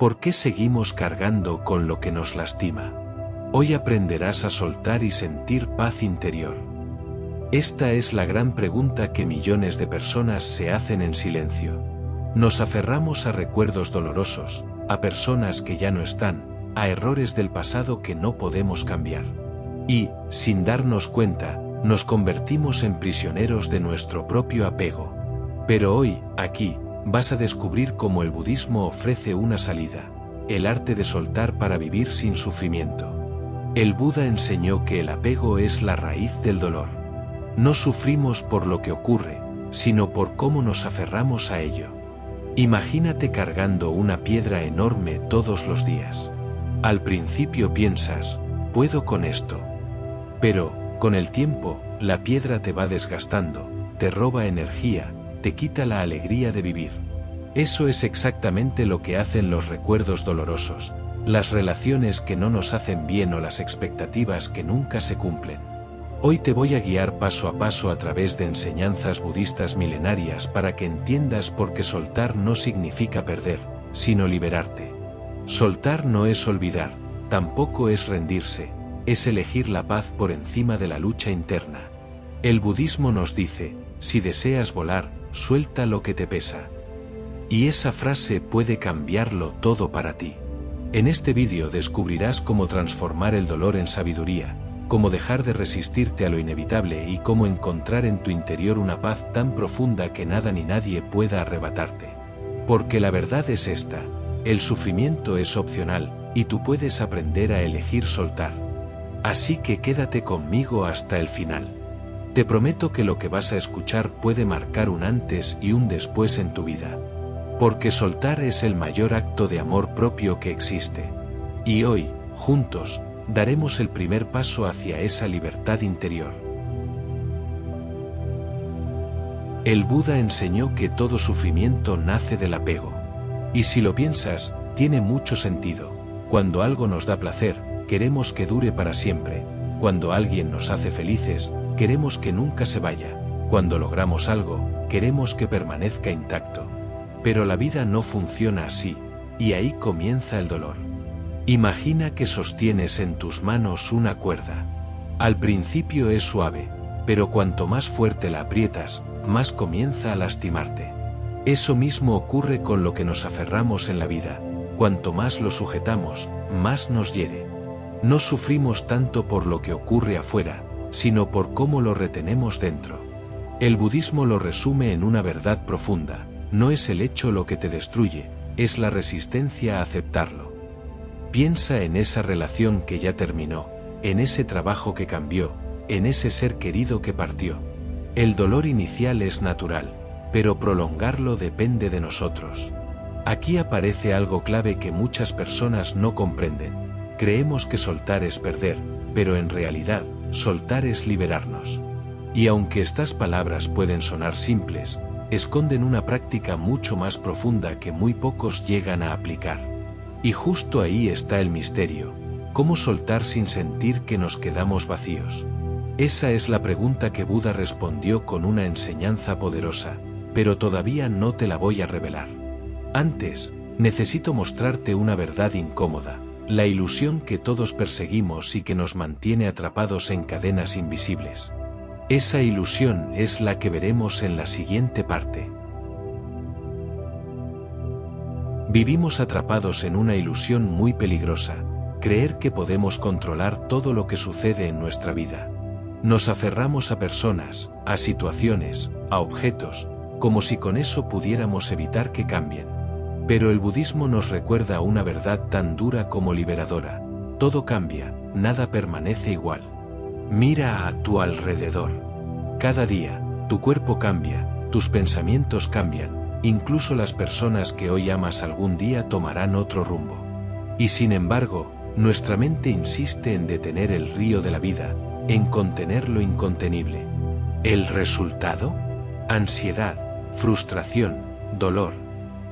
¿Por qué seguimos cargando con lo que nos lastima? Hoy aprenderás a soltar y sentir paz interior. Esta es la gran pregunta que millones de personas se hacen en silencio. Nos aferramos a recuerdos dolorosos, a personas que ya no están, a errores del pasado que no podemos cambiar. Y, sin darnos cuenta, nos convertimos en prisioneros de nuestro propio apego. Pero hoy, aquí, vas a descubrir cómo el budismo ofrece una salida, el arte de soltar para vivir sin sufrimiento. El Buda enseñó que el apego es la raíz del dolor. No sufrimos por lo que ocurre, sino por cómo nos aferramos a ello. Imagínate cargando una piedra enorme todos los días. Al principio piensas, puedo con esto. Pero, con el tiempo, la piedra te va desgastando, te roba energía, te quita la alegría de vivir. Eso es exactamente lo que hacen los recuerdos dolorosos, las relaciones que no nos hacen bien o las expectativas que nunca se cumplen. Hoy te voy a guiar paso a paso a través de enseñanzas budistas milenarias para que entiendas por qué soltar no significa perder, sino liberarte. Soltar no es olvidar, tampoco es rendirse, es elegir la paz por encima de la lucha interna. El budismo nos dice, si deseas volar, suelta lo que te pesa. Y esa frase puede cambiarlo todo para ti. En este vídeo descubrirás cómo transformar el dolor en sabiduría, cómo dejar de resistirte a lo inevitable y cómo encontrar en tu interior una paz tan profunda que nada ni nadie pueda arrebatarte. Porque la verdad es esta, el sufrimiento es opcional, y tú puedes aprender a elegir soltar. Así que quédate conmigo hasta el final. Te prometo que lo que vas a escuchar puede marcar un antes y un después en tu vida. Porque soltar es el mayor acto de amor propio que existe. Y hoy, juntos, daremos el primer paso hacia esa libertad interior. El Buda enseñó que todo sufrimiento nace del apego. Y si lo piensas, tiene mucho sentido. Cuando algo nos da placer, queremos que dure para siempre. Cuando alguien nos hace felices, queremos que nunca se vaya. Cuando logramos algo, queremos que permanezca intacto. Pero la vida no funciona así, y ahí comienza el dolor. Imagina que sostienes en tus manos una cuerda. Al principio es suave, pero cuanto más fuerte la aprietas, más comienza a lastimarte. Eso mismo ocurre con lo que nos aferramos en la vida. Cuanto más lo sujetamos, más nos hiere. No sufrimos tanto por lo que ocurre afuera, sino por cómo lo retenemos dentro. El budismo lo resume en una verdad profunda: no es el hecho lo que te destruye, es la resistencia a aceptarlo. Piensa en esa relación que ya terminó, en ese trabajo que cambió, en ese ser querido que partió. El dolor inicial es natural, pero prolongarlo depende de nosotros. Aquí aparece algo clave que muchas personas no comprenden. Creemos que soltar es perder, pero en realidad, soltar es liberarnos. Y aunque estas palabras pueden sonar simples, esconden una práctica mucho más profunda que muy pocos llegan a aplicar. Y justo ahí está el misterio: ¿cómo soltar sin sentir que nos quedamos vacíos? Esa es la pregunta que Buda respondió con una enseñanza poderosa, pero todavía no te la voy a revelar. Antes, necesito mostrarte una verdad incómoda, la ilusión que todos perseguimos y que nos mantiene atrapados en cadenas invisibles. Esa ilusión es la que veremos en la siguiente parte. Vivimos atrapados en una ilusión muy peligrosa: creer que podemos controlar todo lo que sucede en nuestra vida. Nos aferramos a personas, a situaciones, a objetos, como si con eso pudiéramos evitar que cambien. Pero el budismo nos recuerda una verdad tan dura como liberadora: todo cambia, nada permanece igual. Mira a tu alrededor. Cada día, tu cuerpo cambia, tus pensamientos cambian, incluso las personas que hoy amas algún día tomarán otro rumbo. Y sin embargo, nuestra mente insiste en detener el río de la vida, en contener lo incontenible. ¿El resultado? Ansiedad, frustración, dolor.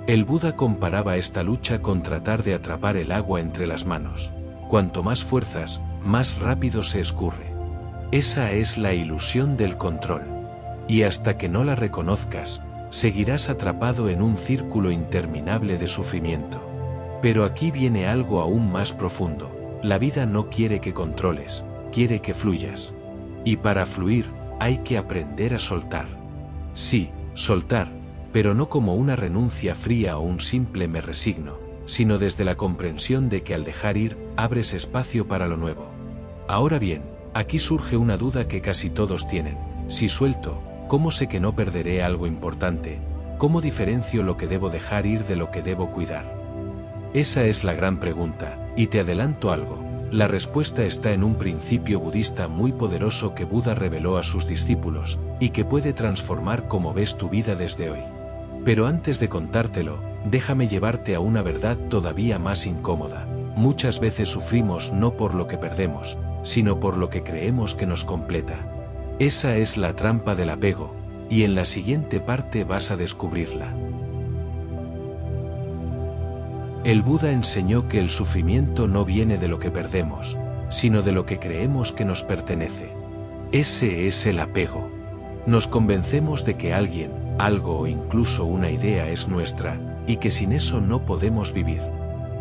El Buda comparaba esta lucha con tratar de atrapar el agua entre las manos. Cuanto más fuerzas, más rápido se escurre. Esa es la ilusión del control. Y hasta que no la reconozcas, seguirás atrapado en un círculo interminable de sufrimiento. Pero aquí viene algo aún más profundo. La vida no quiere que controles, quiere que fluyas. Y para fluir, hay que aprender a soltar. Sí, soltar, pero no como una renuncia fría o un simple me resigno, sino desde la comprensión de que al dejar ir, abres espacio para lo nuevo. Ahora bien, aquí surge una duda que casi todos tienen. Si suelto, ¿cómo sé que no perderé algo importante? ¿Cómo diferencio lo que debo dejar ir de lo que debo cuidar? Esa es la gran pregunta, y te adelanto algo. La respuesta está en un principio budista muy poderoso que Buda reveló a sus discípulos, y que puede transformar cómo ves tu vida desde hoy. Pero antes de contártelo, déjame llevarte a una verdad todavía más incómoda. Muchas veces sufrimos no por lo que perdemos, sino por lo que creemos que nos completa. Esa es la trampa del apego, y en la siguiente parte vas a descubrirla. El Buda enseñó que el sufrimiento no viene de lo que perdemos, sino de lo que creemos que nos pertenece. Ese es el apego. Nos convencemos de que alguien, algo o incluso una idea es nuestra, y que sin eso no podemos vivir.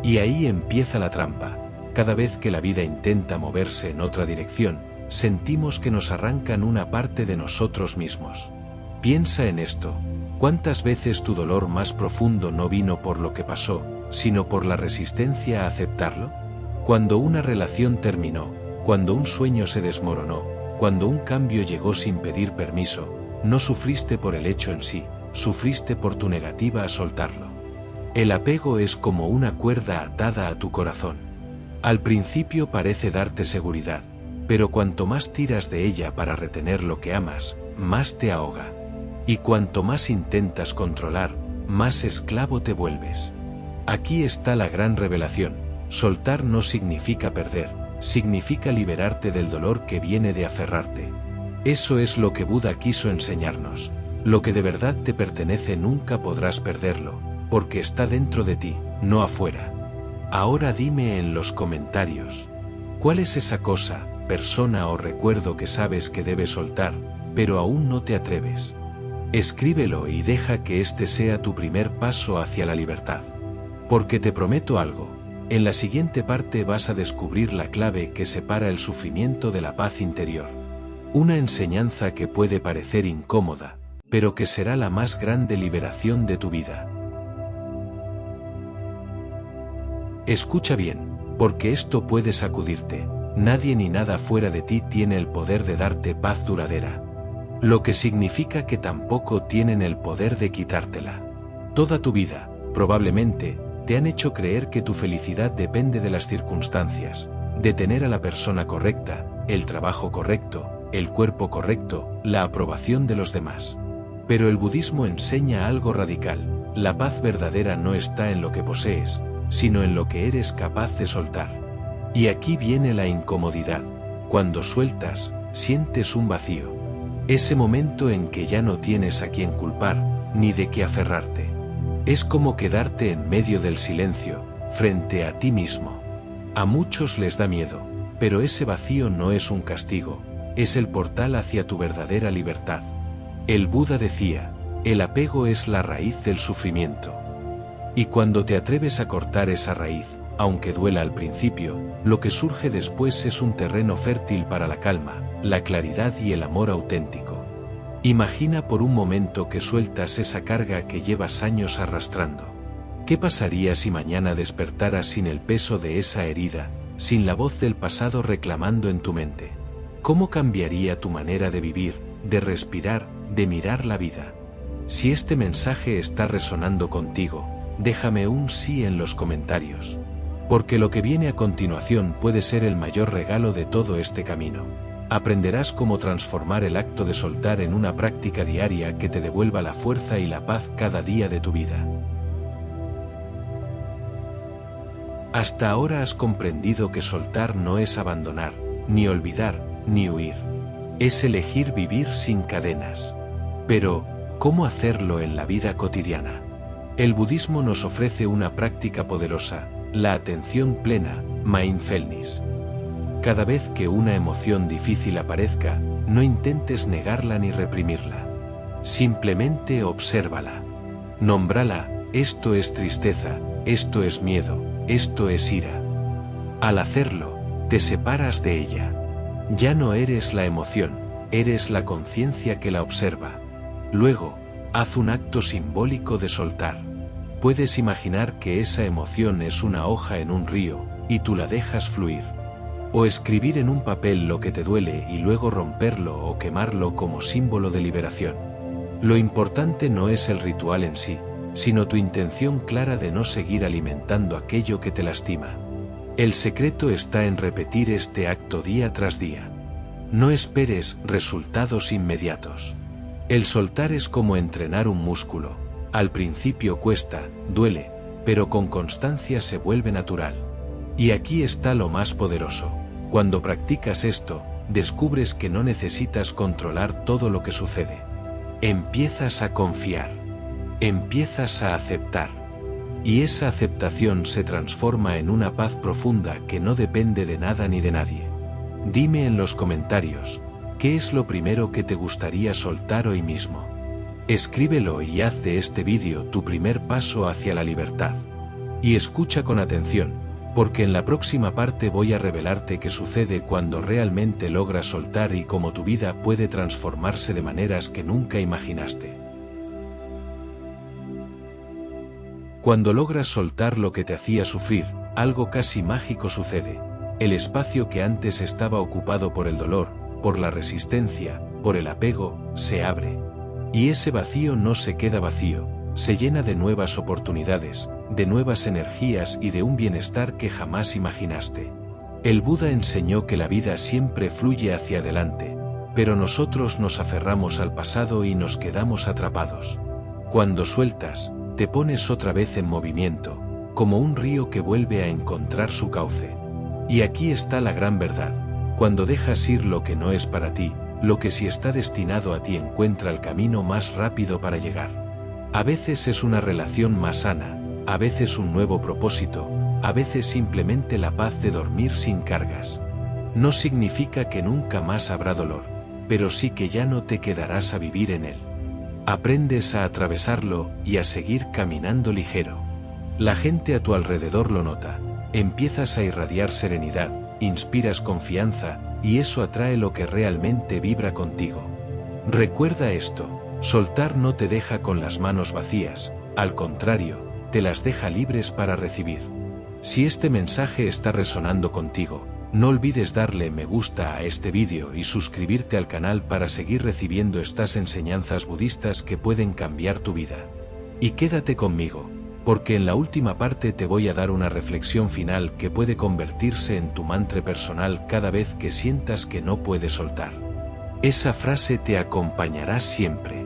Y ahí empieza la trampa. Cada vez que la vida intenta moverse en otra dirección, sentimos que nos arrancan una parte de nosotros mismos. Piensa en esto. ¿Cuántas veces tu dolor más profundo no vino por lo que pasó, sino por la resistencia a aceptarlo? Cuando una relación terminó, cuando un sueño se desmoronó, cuando un cambio llegó sin pedir permiso, no sufriste por el hecho en sí, sufriste por tu negativa a soltarlo. El apego es como una cuerda atada a tu corazón. Al principio parece darte seguridad, pero cuanto más tiras de ella para retener lo que amas, más te ahoga. Y cuanto más intentas controlar, más esclavo te vuelves. Aquí está la gran revelación. Soltar no significa perder, significa liberarte del dolor que viene de aferrarte. Eso es lo que Buda quiso enseñarnos. Lo que de verdad te pertenece nunca podrás perderlo, porque está dentro de ti, no afuera. Ahora dime en los comentarios, ¿cuál es esa cosa, persona o recuerdo que sabes que debes soltar, pero aún no te atreves? Escríbelo y deja que este sea tu primer paso hacia la libertad. Porque te prometo algo, en la siguiente parte vas a descubrir la clave que separa el sufrimiento de la paz interior. Una enseñanza que puede parecer incómoda, pero que será la más grande liberación de tu vida. Escucha bien, porque esto puede sacudirte. Nadie ni nada fuera de ti tiene el poder de darte paz duradera. Lo que significa que tampoco tienen el poder de quitártela. Toda tu vida, probablemente, te han hecho creer que tu felicidad depende de las circunstancias, de tener a la persona correcta, el trabajo correcto, el cuerpo correcto, la aprobación de los demás. Pero el budismo enseña algo radical. La paz verdadera no está en lo que posees, sino en lo que eres capaz de soltar. Y aquí viene la incomodidad. Cuando sueltas, sientes un vacío. Ese momento en que ya no tienes a quien culpar, ni de qué aferrarte. Es como quedarte en medio del silencio, frente a ti mismo. A muchos les da miedo, pero ese vacío no es un castigo, es el portal hacia tu verdadera libertad. El Buda decía, el apego es la raíz del sufrimiento. Y cuando te atreves a cortar esa raíz, aunque duela al principio, lo que surge después es un terreno fértil para la calma, la claridad y el amor auténtico. Imagina por un momento que sueltas esa carga que llevas años arrastrando. ¿Qué pasaría si mañana despertaras sin el peso de esa herida, sin la voz del pasado reclamando en tu mente? ¿Cómo cambiaría tu manera de vivir, de respirar, de mirar la vida? Si este mensaje está resonando contigo, déjame un sí en los comentarios. Porque lo que viene a continuación puede ser el mayor regalo de todo este camino. Aprenderás cómo transformar el acto de soltar en una práctica diaria que te devuelva la fuerza y la paz cada día de tu vida. Hasta ahora has comprendido que soltar no es abandonar, ni olvidar, ni huir. Es elegir vivir sin cadenas. Pero, ¿cómo hacerlo en la vida cotidiana? El budismo nos ofrece una práctica poderosa, la atención plena, mindfulness. Cada vez que una emoción difícil aparezca, no intentes negarla ni reprimirla. Simplemente obsérvala. Nómbrala, esto es tristeza, esto es miedo, esto es ira. Al hacerlo, te separas de ella. Ya no eres la emoción, eres la conciencia que la observa. Luego, haz un acto simbólico de soltar. Puedes imaginar que esa emoción es una hoja en un río, y tú la dejas fluir. O escribir en un papel lo que te duele y luego romperlo o quemarlo como símbolo de liberación. Lo importante no es el ritual en sí, sino tu intención clara de no seguir alimentando aquello que te lastima. El secreto está en repetir este acto día tras día. No esperes resultados inmediatos. El soltar es como entrenar un músculo. Al principio cuesta, duele, pero con constancia se vuelve natural. Y aquí está lo más poderoso. Cuando practicas esto, descubres que no necesitas controlar todo lo que sucede. Empiezas a confiar. Empiezas a aceptar. Y esa aceptación se transforma en una paz profunda que no depende de nada ni de nadie. Dime en los comentarios, ¿qué es lo primero que te gustaría soltar hoy mismo? Escríbelo y haz de este vídeo tu primer paso hacia la libertad. Y escucha con atención, porque en la próxima parte voy a revelarte qué sucede cuando realmente logras soltar y cómo tu vida puede transformarse de maneras que nunca imaginaste. Cuando logras soltar lo que te hacía sufrir, algo casi mágico sucede. El espacio que antes estaba ocupado por el dolor, por la resistencia, por el apego, se abre. Y ese vacío no se queda vacío, se llena de nuevas oportunidades, de nuevas energías y de un bienestar que jamás imaginaste. El Buda enseñó que la vida siempre fluye hacia adelante, pero nosotros nos aferramos al pasado y nos quedamos atrapados. Cuando sueltas, te pones otra vez en movimiento, como un río que vuelve a encontrar su cauce. Y aquí está la gran verdad: cuando dejas ir lo que no es para ti, lo que sí está destinado a ti encuentra el camino más rápido para llegar. A veces es una relación más sana, a veces un nuevo propósito, a veces simplemente la paz de dormir sin cargas. No significa que nunca más habrá dolor, pero sí que ya no te quedarás a vivir en él. Aprendes a atravesarlo y a seguir caminando ligero. La gente a tu alrededor lo nota. Empiezas a irradiar serenidad, inspiras confianza, y eso atrae lo que realmente vibra contigo. Recuerda esto: soltar no te deja con las manos vacías, al contrario, te las deja libres para recibir. Si este mensaje está resonando contigo, no olvides darle me gusta a este vídeo y suscribirte al canal para seguir recibiendo estas enseñanzas budistas que pueden cambiar tu vida. Y quédate conmigo, porque en la última parte te voy a dar una reflexión final que puede convertirse en tu mantra personal cada vez que sientas que no puedes soltar. Esa frase te acompañará siempre.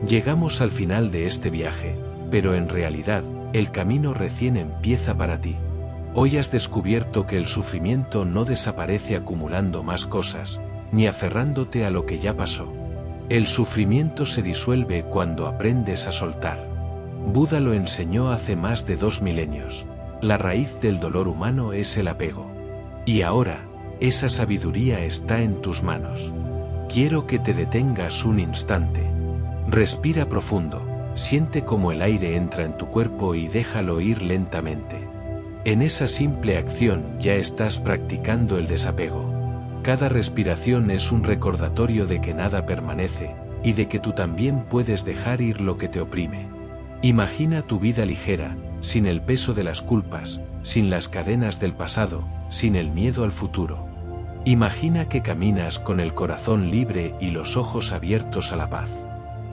Llegamos al final de este viaje, pero en realidad, el camino recién empieza para ti. Hoy has descubierto que el sufrimiento no desaparece acumulando más cosas, ni aferrándote a lo que ya pasó. El sufrimiento se disuelve cuando aprendes a soltar. Buda lo enseñó hace más de 2 milenios. La raíz del dolor humano es el apego. Y ahora, esa sabiduría está en tus manos. Quiero que te detengas un instante. Respira profundo, siente cómo el aire entra en tu cuerpo y déjalo ir lentamente. En esa simple acción ya estás practicando el desapego. Cada respiración es un recordatorio de que nada permanece, y de que tú también puedes dejar ir lo que te oprime. Imagina tu vida ligera, sin el peso de las culpas, sin las cadenas del pasado, sin el miedo al futuro. Imagina que caminas con el corazón libre y los ojos abiertos a la paz.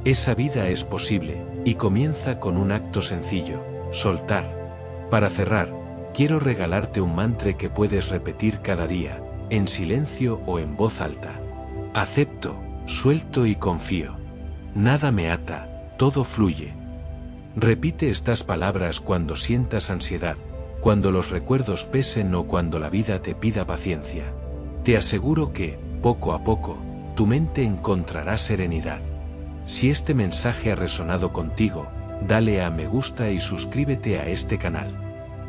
Esa vida es posible, y comienza con un acto sencillo: soltar. Para cerrar, quiero regalarte un mantra que puedes repetir cada día, en silencio o en voz alta. Acepto, suelto y confío. Nada me ata, todo fluye. Repite estas palabras cuando sientas ansiedad, cuando los recuerdos pesen o cuando la vida te pida paciencia. Te aseguro que, poco a poco, tu mente encontrará serenidad. Si este mensaje ha resonado contigo, dale a me gusta y suscríbete a este canal.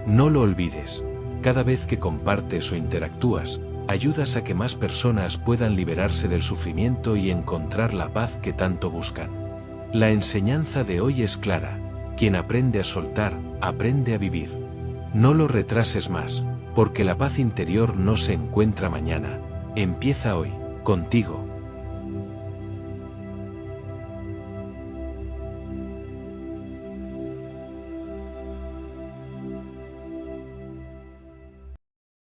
No lo olvides, cada vez que compartes o interactúas, ayudas a que más personas puedan liberarse del sufrimiento y encontrar la paz que tanto buscan. La enseñanza de hoy es clara: Quien aprende a soltar, aprende a vivir. No lo retrases más, porque la paz interior no se encuentra mañana, empieza hoy, contigo.